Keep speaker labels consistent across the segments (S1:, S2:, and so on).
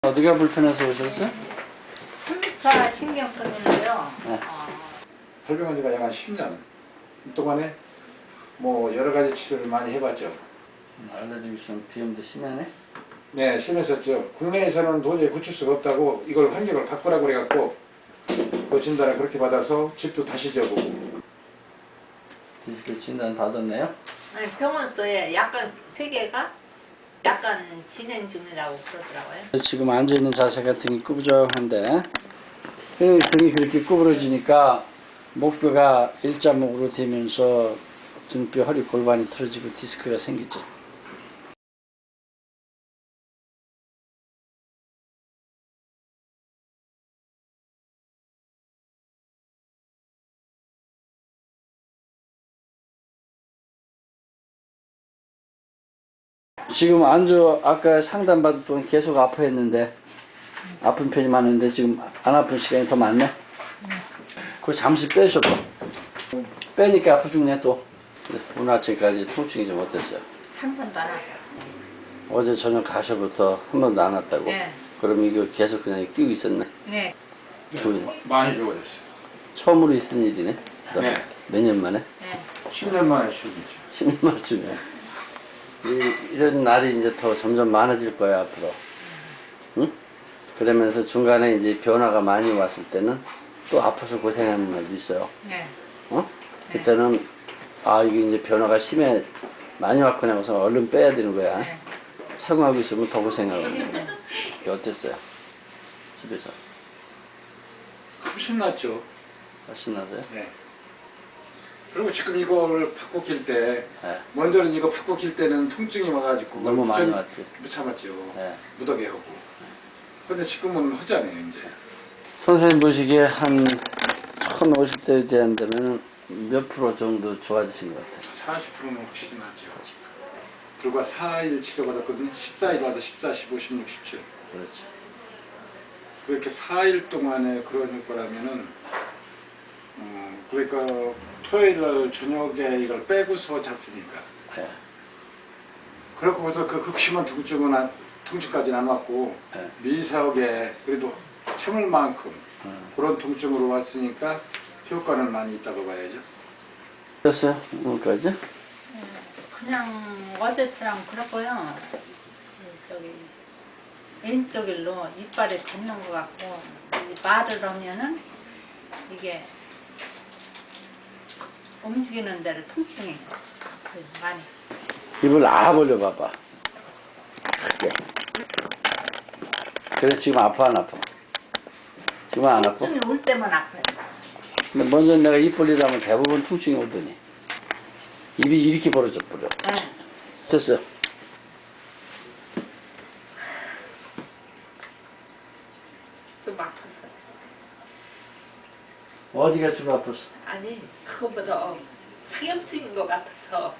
S1: 어디가 불편해서 오셨어?
S2: 3차 신경통인데요.
S1: 네.
S3: 발병한 지가 약 한 10년 동안에 뭐 여러 가지 치료를 많이 해봤죠.
S1: 알레르기성 비염도 심하네?
S3: 네, 심했었죠. 국내에서는 도저히 고칠 수가 없다고 이걸 환경을 바꾸라고 그래갖고 그 진단을 그렇게 받아서 집도 다시 지어보고.
S1: 디스크 진단 받았네요?
S2: 아니, 병원서에 약간 세계가 약간 진행 중이라고 그러더라고요.
S1: 지금 앉아있는 자세가 등이 꾸부정한데 등이 그렇게 구부러지니까 목뼈가 일자목으로 되면서 등뼈, 허리, 골반이 틀어지고 디스크가 생기죠. 지금 아까 상담받을 동안 계속 아파했는데 아픈 편이 많은데 지금 안 아픈 시간이 더 많네? 그거 잠시 빼셔봐. 빼니까 아프 죽네 또. 오늘 아침까지 통증이 좀 어땠어요?
S2: 한 번도 안 왔어요.
S1: 어제 저녁 가셔부터 한 번도 안 왔다고?
S2: 네.
S1: 그럼 이거 계속 그냥 끼고 있었네?
S2: 네.
S3: 많이 좋아졌어요.
S1: 처음으로 있은 일이네?
S3: 네.
S1: 몇 년 만에?
S2: 네.
S3: 10년 만에 치료죠.
S1: 10년 만쯤에. 이런 날이 이제 더 점점 많아질 거야 앞으로. 응? 그러면서 중간에 이제 변화가 많이 왔을 때는 또 아파서 고생하는 날도 있어요.
S2: 네.
S1: 어? 그때는 이게 이제 변화가 심해 많이 왔구나 해서 얼른 빼야 되는 거야.
S2: 네.
S1: 사용하고 있으면 더 고생하고. 어땠어요? 집에서?
S3: 훨씬 낫죠.
S1: 훨씬 나서요?
S3: 네. 그리고 지금 이걸 바꿔 낄 때,
S1: 네.
S3: 먼저는 이거 바꿔 낄 때는 통증이 와가지고
S1: 너무 많이 왔지.
S3: 못 참았죠.
S1: 네.
S3: 무더게 하고. 근데 지금은 하잖아요, 이제.
S1: 선생님 보시기에 한 1050대 대한 데면 몇 프로 정도 좋아지신 것 같아요?
S3: 40%는 확실히 낫죠. 불과 4일 치료받았거든요. 14일 받아 14, 15, 16, 17.
S1: 그렇지.
S3: 그렇게 4일 동안에 그런 효과라면은, 그러니까 토요일 날 저녁에 이걸 빼고서 잤으니까.
S1: 네.
S3: 그렇고서 그 극심한 통증까지는 안 왔고,
S1: 네.
S3: 미세하게 그래도 참을 만큼 그런 통증으로 왔으니까 효과는 많이 있다고 봐야죠.
S1: 됐어요? 오늘까지?
S2: 그냥 어제처럼 그렇고요. 저기 왼쪽 일로 이빨에 닿는 것 같고 말을 하면은 이게 움직이는 데를 통증이 많이.
S1: 입을 벌려 봐봐. 크게. 그래 지금 아파 안 아파? 지금 안 아파?
S2: 통증이 올 때만 아파요.
S1: 근데 먼저 내가 입 벌리라면 대부분 통증이 오더니 입이 이렇게 벌어져 버려.
S2: 네.
S1: 됐어요.
S2: 좀 아팠어요.
S1: 어디가 주로 아팠어?
S2: 아니 그거보다 사염증인 것 같아서.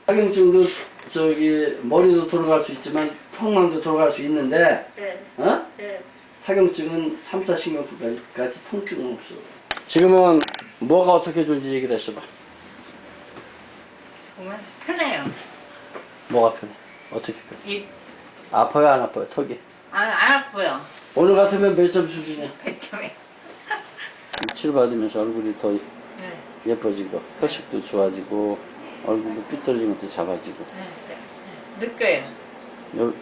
S1: 사경증도 저기 머리도 돌아갈 수 있지만 턱망도 돌아갈 수 있는데
S2: 네.
S1: 어?
S2: 네.
S1: 사경증은 3차 신경통까지 통증은 없어. 지금은 뭐가 어떻게 좋은지 얘기를 해줘봐.
S2: 보면 편해요.
S1: 뭐가 편해? 어떻게 편해?
S2: 입.
S1: 아파요 안 아파요 턱이?
S2: 안 아파요.
S1: 오늘 같으면 몇 점 수준이야?
S2: 100점에.
S1: 치료받으면서 얼굴이 더
S2: 네.
S1: 예뻐지고 혈색도 좋아지고 얼굴도 삐뚤어진 것도 작아지고.
S2: 네. 네. 느껴요.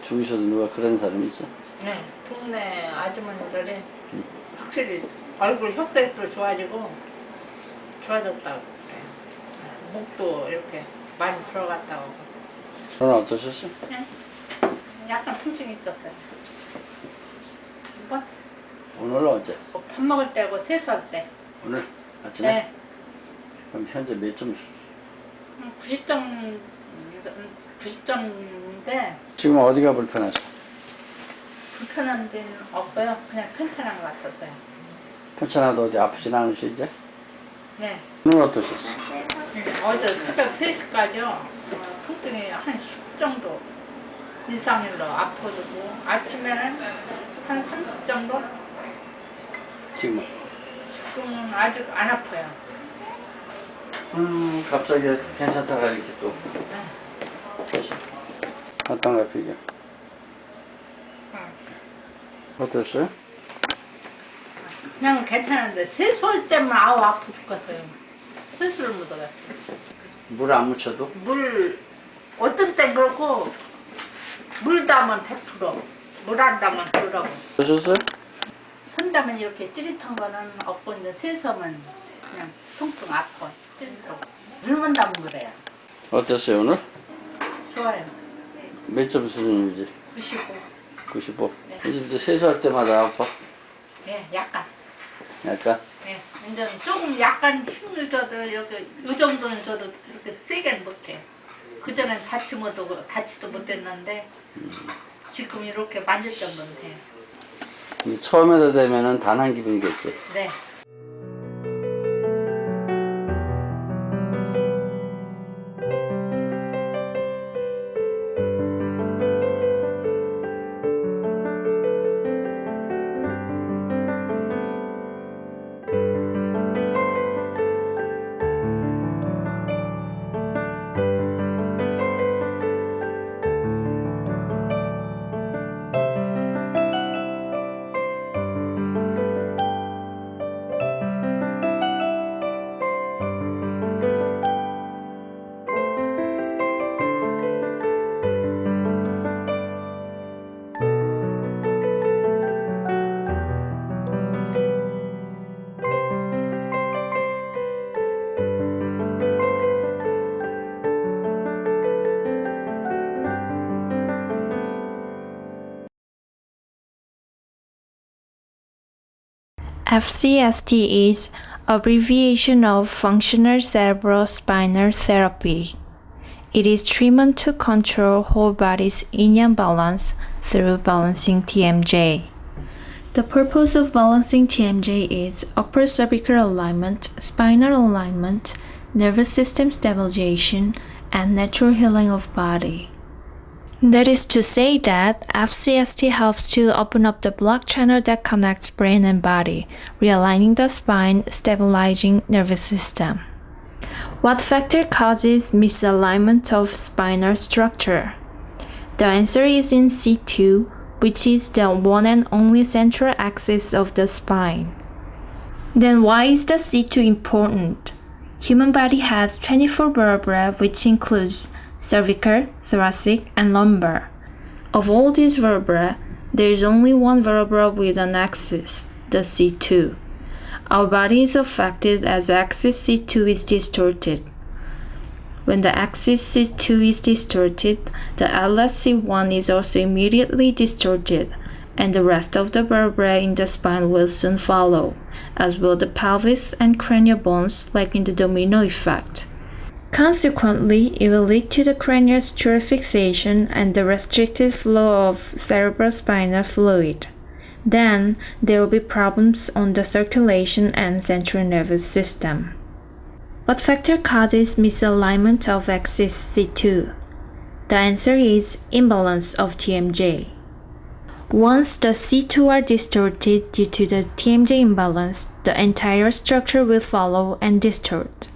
S1: 주위에서도 누가 그런 사람이 있어?
S2: 네. 동네 아주머니들이 확실히 얼굴 혈색도 좋아지고 좋아졌다고 그래요. 목도 이렇게 많이 들어갔다고.
S1: 너는 어떠셨어?
S2: 네. 약간 통증이 있었어요. 뭐?
S1: 오늘 언제?
S2: 밥 먹을 때하고 세수할 때.
S1: 오늘 아침에?
S2: 네.
S1: 그럼 현재 몇 점 수준?
S2: 90점인데
S1: 지금 어디가 불편하셔?
S2: 불편한 데는 없고요. 그냥 편찮은 것 같았어요.
S1: 편찮아도 어디 아프진 않으셔 이제?
S2: 네.
S1: 오늘 어떠셨어?
S2: 어제 새벽 3시까지요. 통증이 한 10 정도 이상일로 아파지고 아침에는 한 30 정도?
S1: 지금은?
S2: 지금은 아직 안 아파요.
S1: 갑자기 괜찮다가 이렇게 또
S2: 네.
S1: 어떤가 비교? 어땠어요?
S2: 그냥 괜찮은데 세수할 때만 아우 아프 죽겠어요. 세수를 못 하겠어요.
S1: 물 안 묻혀도?
S2: 물 어떤 땐 그렇고 물 담으면 100%, 물 안 담으면 그러라고.
S1: 보셨어요?
S2: 손 담으면 이렇게 찌릿한 거는 없고 이제 세수하면 그냥 통통 아파 찌릿하고. 물만 담으면 그래요.
S1: 어땠어요 오늘?
S2: 좋아요.
S1: 몇 점 수준이지?
S2: 95.
S1: 95.
S2: 네.
S1: 이제 세수할 때마다 아파?
S2: 네, 약간.
S1: 약간?
S2: 네, 이제 조금 약간 힘을 줘도 이렇게 이 정도는 줘도 그렇게 세게는 못해. 그 전엔 다치도 못했는데 지금 이렇게 만질 정도는 돼.
S1: 이제 처음에도 되면은 단한 기분이겠지.
S2: 네.
S4: FCST is abbreviation of Functional Cerebrospinal Therapy. It is treatment to control whole body's yin-yang balance through balancing TMJ. The purpose of balancing TMJ is upper cervical alignment, spinal alignment, nervous system stabilization, and natural healing of body. That is to say that FCST helps to open up the blood channel that connects brain and body, realigning the spine, stabilizing nervous system. What factor causes misalignment of spinal structure? The answer is in C2, which is the one and only central axis of the spine. Then why is the C2 important? Human body has 24 vertebrae, which includes cervical, thoracic, and lumbar. Of all these vertebrae, there is only one vertebra with an axis, the C2. Our body is affected as axis C2 is distorted. When the axis C2 is distorted, the atlas C1 is also immediately distorted, and the rest of the vertebrae in the spine will soon follow, as will the pelvis and cranial bones, like in the domino effect. Consequently, it will lead to the cranial structure fixation and the restricted flow of cerebrospinal fluid. Then, there will be problems on the circulation and central nervous system. What factor causes misalignment of axis C2? The answer is imbalance of TMJ. Once the C2 are distorted due to the TMJ imbalance, the entire structure will follow and distort.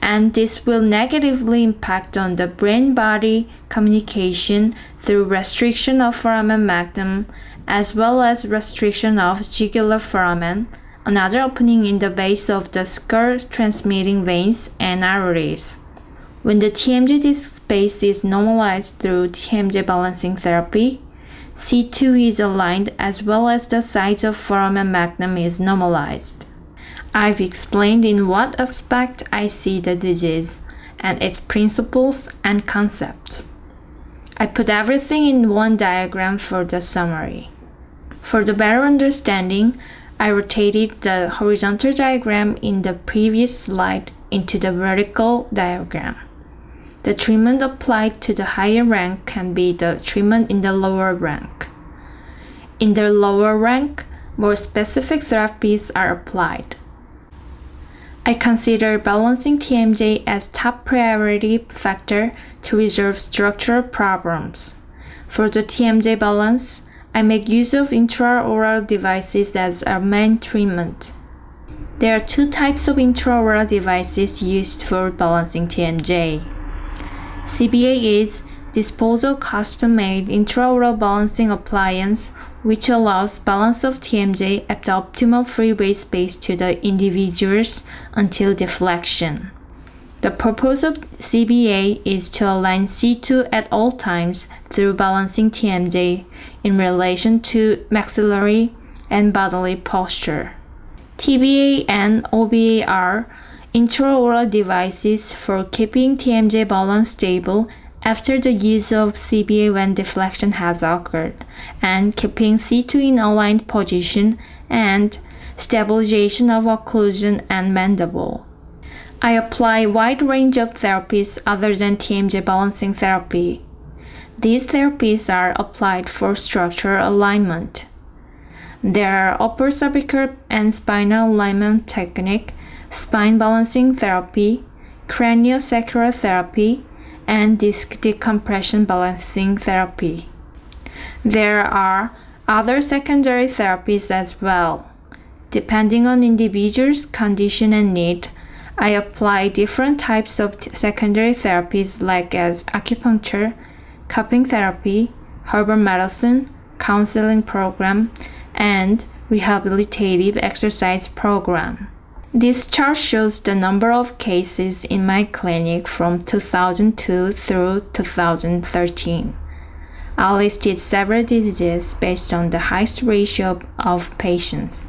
S4: And this will negatively impact on the brain-body communication through restriction of foramen magnum as well as restriction of jugular foramen, another opening in the base of the skull transmitting veins and arteries. When the TMJ disc space is normalized through TMJ balancing therapy, C2 is aligned as well as the size of foramen magnum is normalized. I've explained in what aspect I see the disease and its principles and concepts. I put everything in one diagram for the summary. For the better understanding, I rotated the horizontal diagram in the previous slide into the vertical diagram. The treatment applied to the higher rank can be the treatment in the lower rank. In the lower rank, more specific therapies are applied. I consider balancing TMJ as top priority factor to resolve structural problems. For the TMJ balance, I make use of intraoral devices as our main treatment. There are two types of intraoral devices used for balancing TMJ. CBA is disposable custom-made intraoral balancing appliance which allows balance of TMJ at the optimal free weight space to the individuals until deflection. The purpose of CBA is to align C2 at all times through balancing TMJ in relation to maxillary and bodily posture. TBA and OBA are intraoral devices for keeping TMJ balance stable after the use of CBA when deflection has occurred, and keeping C2 in aligned position and stabilization of occlusion and mandible. I apply a wide range of therapies other than TMJ balancing therapy. These therapies are applied for structural alignment. There are upper cervical and spinal alignment technique, spine balancing therapy, craniosacral therapy, and disc decompression balancing therapy. There are other secondary therapies as well. Depending on individual's condition and need, I apply different types of secondary therapies like as acupuncture, cupping therapy, herbal medicine, counseling program, and rehabilitative exercise program. This chart shows the number of cases in my clinic from 2002 through 2013. I listed several diseases based on the highest ratio of patients.